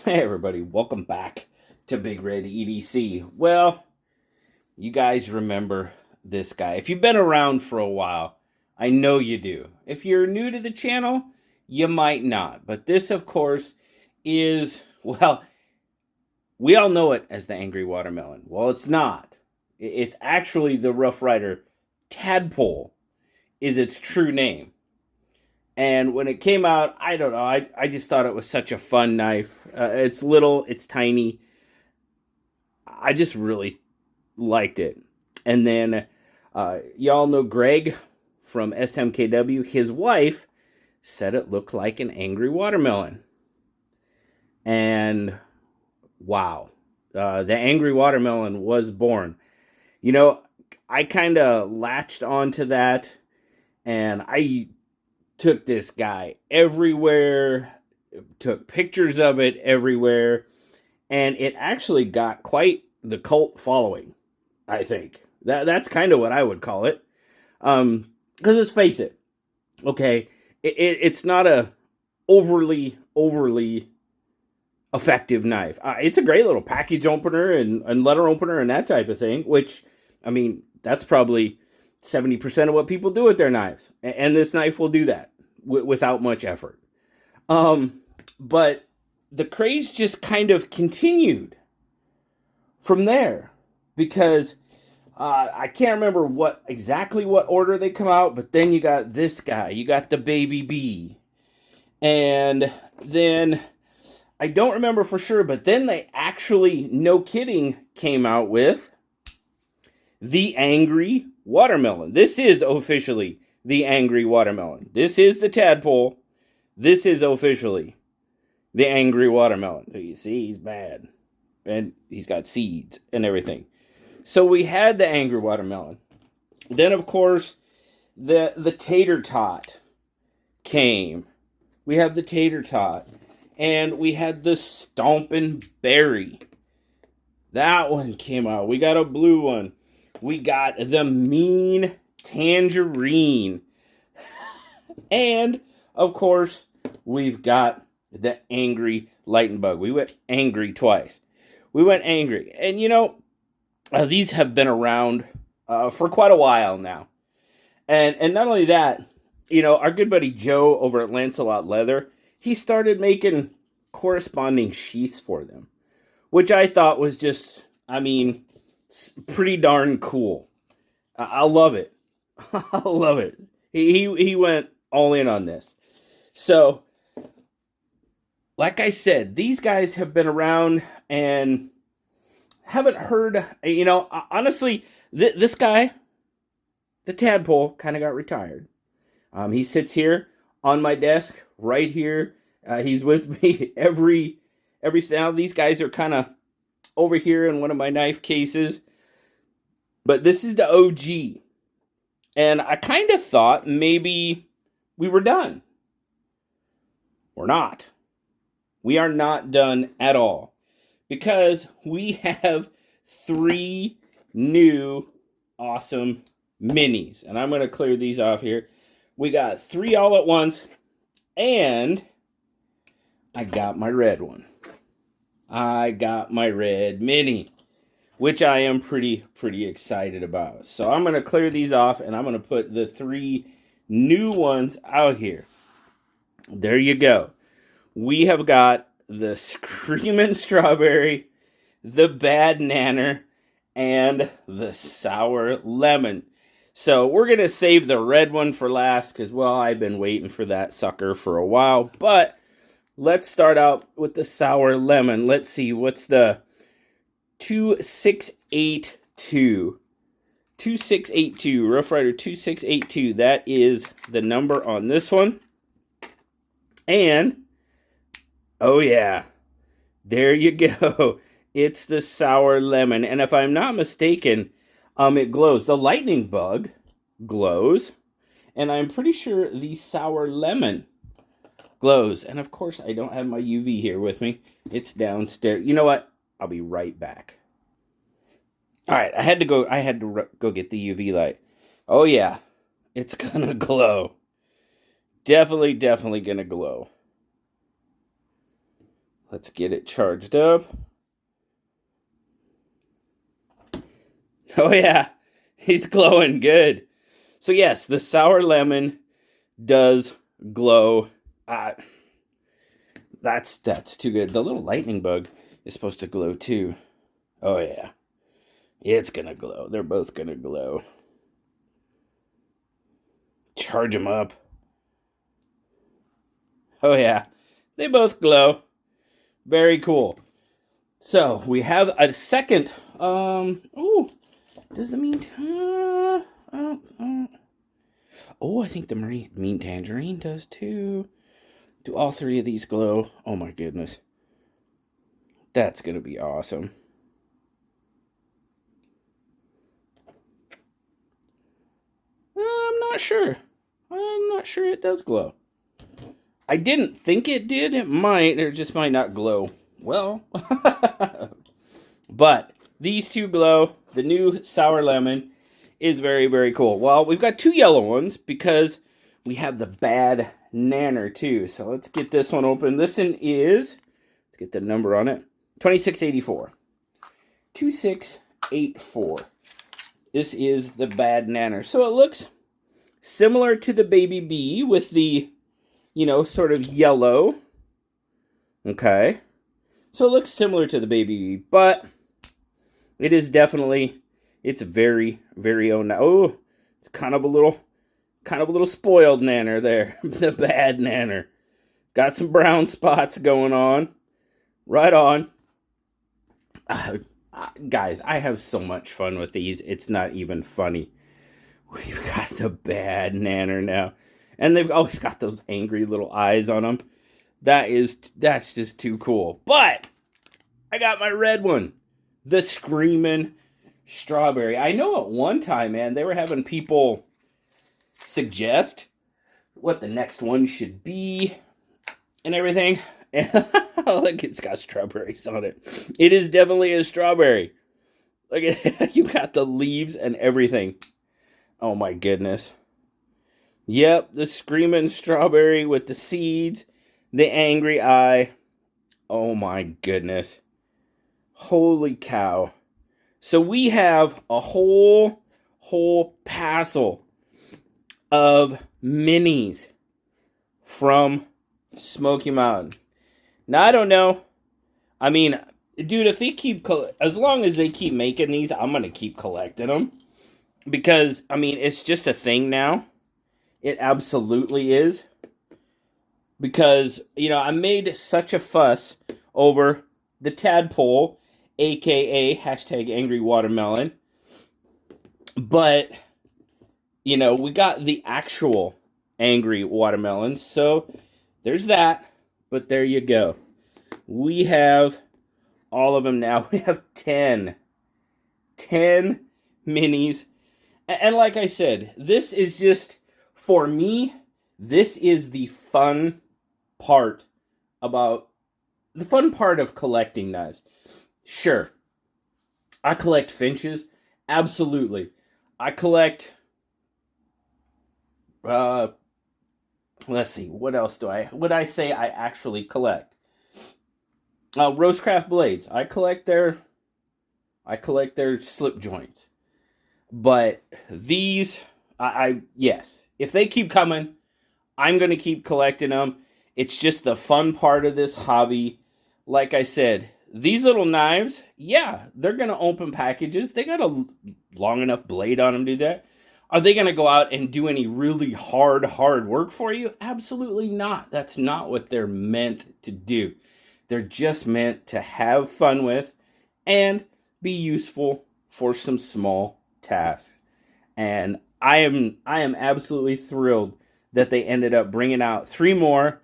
Hey everybody, welcome back to BigRedEDC. Well, you guys remember this guy. If you've been around for a while, I know you do. If you're new to the channel, you might not. But this, of course, is, well, we all know it as the Angry Watermelon. Well, it's not. It's actually the Rough Rider Tadpole is its true name. And when it came out, I don't know, I just thought it was such a fun knife. It's little, it's tiny. I just really liked it. And then, y'all know Greg from SMKW. His wife said it looked like an angry watermelon. And wow, the angry watermelon was born. You know, I kind of latched onto that, and I took this guy everywhere, took pictures of it everywhere, and it actually got quite the cult following, I think. That's kind of what I would call it. Because let's face it, okay, it's not a overly effective knife. It's a great little package opener and letter opener and that type of thing, which, I mean, that's probably 70% of what people do with their knives. And this knife will do that without much effort. But the craze just kind of continued from there, because I can't remember exactly what order they come out, but then you got this guy, you got the Baby B, and then I don't remember for sure, but then they actually, no kidding, came out with the Angry Watermelon. This is officially the Angry Watermelon. This is the Tadpole. This is officially the Angry Watermelon. So you see, he's bad. And he's got seeds and everything. So we had the Angry Watermelon. Then, of course, the Tater Tot came. We have the Tater Tot. And we had the Stompin' Berry. That one came out. We got a blue one. We got the Mean Tangerine. And, of course, we've got the Angry Lightning Bug. We went angry twice. We went angry. And, you know, these have been around for quite a while now. And not only that, you know, our good buddy Joe over at Lancelot Leather, he started making corresponding sheaths for them, which I thought was just, I mean, pretty darn cool. I love it. I love it. He went all in on this. So, like I said, these guys have been around and haven't heard, you know, honestly, this guy, the Tadpole, kind of got retired. He sits here on my desk right here. He's with me every now. These guys are kind of over here in one of my knife cases. But this is the OG. And I kind of thought maybe we were done. We're not. We are not done at all. Because we have 3 new awesome minis. And I'm going to clear these off here. We got 3 all at once. And I got my red one. I got my red mini, which I am pretty excited about. So I'm going to clear these off, and I'm going to put the 3 new ones out here. There you go. We have got the Screamin' Strawberry, the Bad Nanner, and the Sour Lemon. So we're going to save the red one for last because, well, I've been waiting for that sucker for a while. But let's start out with the Sour Lemon. Let's see, what's the 2682. 2682, Rough Rider 2682. That is the number on this one. And, oh yeah, there you go. It's the Sour Lemon. And if I'm not mistaken, it glows. The Lightning Bug glows. And I'm pretty sure the Sour Lemon glows. And of course, I don't have my UV here with me. It's downstairs. You know what? I'll be right back. All right, I had to go get the UV light. Oh yeah, it's gonna glow. Definitely gonna glow. Let's get it charged up. Oh yeah, he's glowing good. So yes, the sour lemon does glow. That's too good. The little lightning bug is supposed to glow too. Oh yeah, it's gonna glow. They're both gonna glow. Charge them up. Oh yeah, they both glow. Very cool. So we have a second. Ooh, does the mean? Oh, I think the mean tangerine does too. Do all three of these glow? Oh my goodness. That's gonna be awesome. I'm not sure. I'm not sure it does glow. I didn't think it did. It might, or just might not glow well. But these two glow. The new sour lemon is very, very cool. Well, we've got two yellow ones because we have the bad nanner too. So let's get this one open. This one is, let's get the number on it, 2684. 2684. This is the bad nanner. So it looks similar to the baby bee with the, sort of yellow. Okay. So it looks similar to the baby bee, but it is definitely, it's very, very own. Oh, it's kind of a little spoiled nanner there. The bad nanner. Got some brown spots going on. Right on. Guys, I have so much fun with these. It's not even funny. We've got the bad nanner now. And they've always got those angry little eyes on them. That's just too cool. But I got my red one. The Screamin' Strawberry. I know at one time, man, they were having people suggest what the next one should be and everything. And look, it's got strawberries on it. It is definitely a strawberry. Look at you got the leaves and everything. Oh my goodness. Yep, the Screamin' Strawberry with the seeds, the angry eye. Oh my goodness. Holy cow. So we have a whole passel of minis from Smoky Mountain. Now, I don't know. I mean, dude, if they keep, as long as they keep making these, I'm going to keep collecting them. Because, I mean, it's just a thing now. It absolutely is. Because, I made such a fuss over the Tadpole, a.k.a. #AngryWatermelon. But, we got the actual angry watermelons. So, there's that. But there you go. We have all of them now. We have 10 minis. And like I said, this is just, for me, this is the fun part of collecting knives. Sure, I collect finches. Absolutely. I collect, let's see, what else would I say I actually collect? RoseCraft blades. I collect their slip joints. But these, yes, if they keep coming, I'm going to keep collecting them. It's just the fun part of this hobby. Like I said, these little knives, yeah, they're going to open packages. They got a long enough blade on them to do that. Are they going to go out and do any really hard work for you? Absolutely not. That's not what they're meant to do. They're just meant to have fun with and be useful for some small tasks. And I am absolutely thrilled that they ended up bringing out 3 more,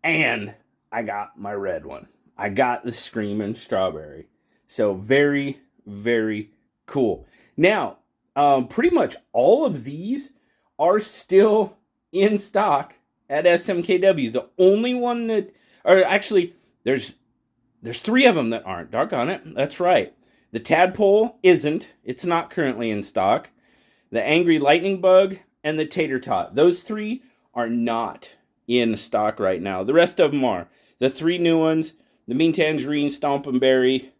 and I got my red one. I got the Screamin' Strawberry. So very, very cool. Now, pretty much all of these are still in stock at SMKW. The only one that, or actually, there's 3 of them that aren't. Doggone it. That's right. The Tadpole isn't. It's not currently in stock. The Angry Lightning Bug and the Tater Tot. Those 3 are not in stock right now. The rest of them are. The 3 new ones, The Mean Tangerine, Stompin' Berry,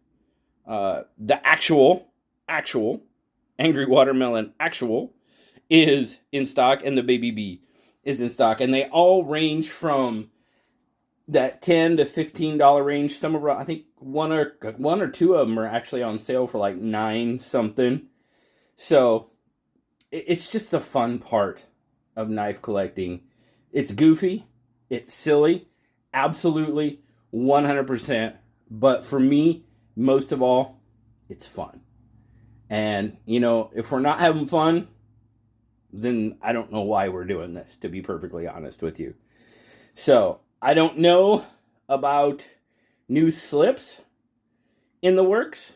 the actual Angry Watermelon actual is in stock, and the Baby Bee is in stock. And they all range from that $10 to $15 range. Some of, I think one or two of them are actually on sale for like $9 something. So it's just the fun part of knife collecting. It's goofy, it's silly, absolutely 100%. But for me, most of all, it's fun. And, you know, if we're not having fun, then I don't know why we're doing this, to be perfectly honest with you. So, I don't know about new slips in the works.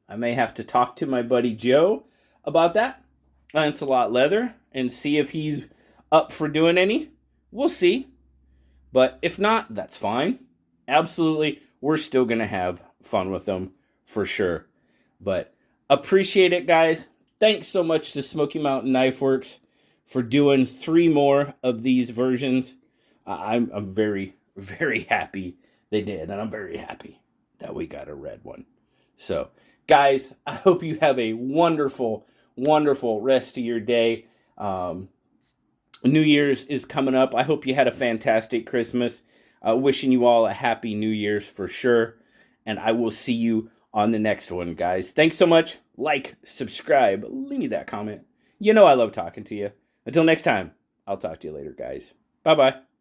I may have to talk to my buddy Joe about that, Lancelot Leather, and see if he's up for doing any. We'll see. But if not, that's fine. Absolutely, we're still going to have fun with them for sure. But appreciate it, guys. Thanks so much to Smoky Mountain Knife Works for doing 3 more of these versions. I'm very, very happy they did, and I'm very happy that we got a red one. So, guys, I hope you have a wonderful, wonderful rest of your day. New Year's is coming up. I hope you had a fantastic Christmas. Wishing you all a happy New Year's for sure. And I will see you on the next one, guys. Thanks so much. Like, subscribe, leave me that comment. You know I love talking to you. Until next time, I'll talk to you later, guys. Bye-bye.